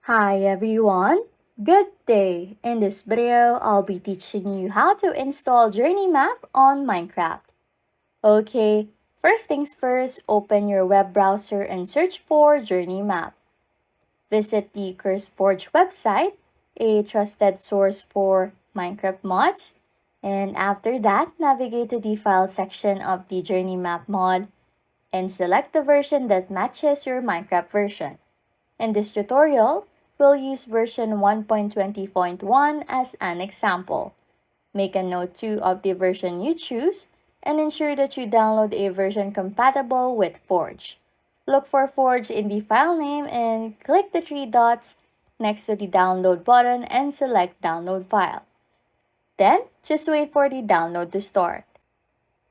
Hi everyone, good day! In this video, I'll be teaching you how to install Journey Map on Minecraft. Okay, first things first, open your web browser and search for Journey Map. Visit the CurseForge website, a trusted source for Minecraft mods. And after that, navigate to the file section of the Journey Map mod and select the version that matches your Minecraft version. In this tutorial, we'll use version 1.20.1 as an example. Make a note too of the version you choose and ensure that you download a version compatible with Forge. Look for Forge in the file name and click the three dots next to the download button and select download file. Then, just wait for the download to start.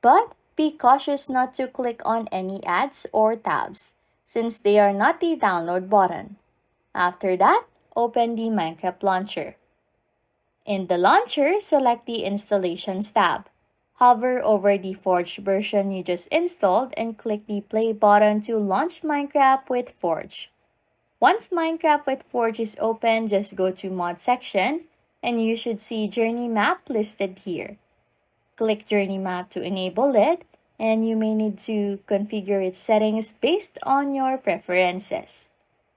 But be cautious not to click on any ads or tabs, since they are not the download button. After that, open the Minecraft launcher. In the launcher, select the Installations tab. Hover over the Forge version you just installed and click the play button to launch Minecraft with Forge. Once Minecraft with Forge is open, just go to Mod section and you should see Journey Map listed here. Click Journey Map to enable it, and you may need to configure its settings based on your preferences.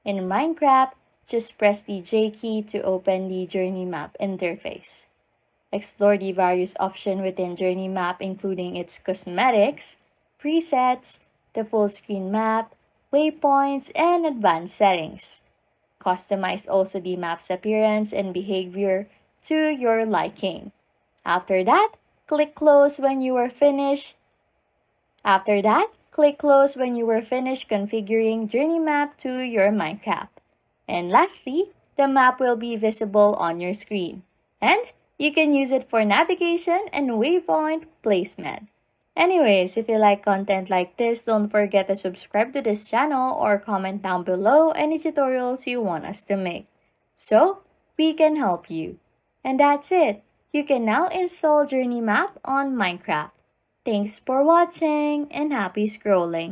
In Minecraft, just press the J key to open the Journey Map interface. Explore the various options within Journey Map, including its cosmetics, presets, the full screen map, waypoints, and advanced settings. Customize also the map's appearance and behavior to your liking. After that, click Close when you are finished. Configuring Journey Map to your Minecraft. And lastly, the map will be visible on your screen. And you can use it for navigation and waypoint placement. Anyways, if you like content like this, don't forget to subscribe to this channel or comment down below any tutorials you want us to make, so we can help you. And that's it. You can now install Journey Map on Minecraft. Thanks for watching and happy scrolling.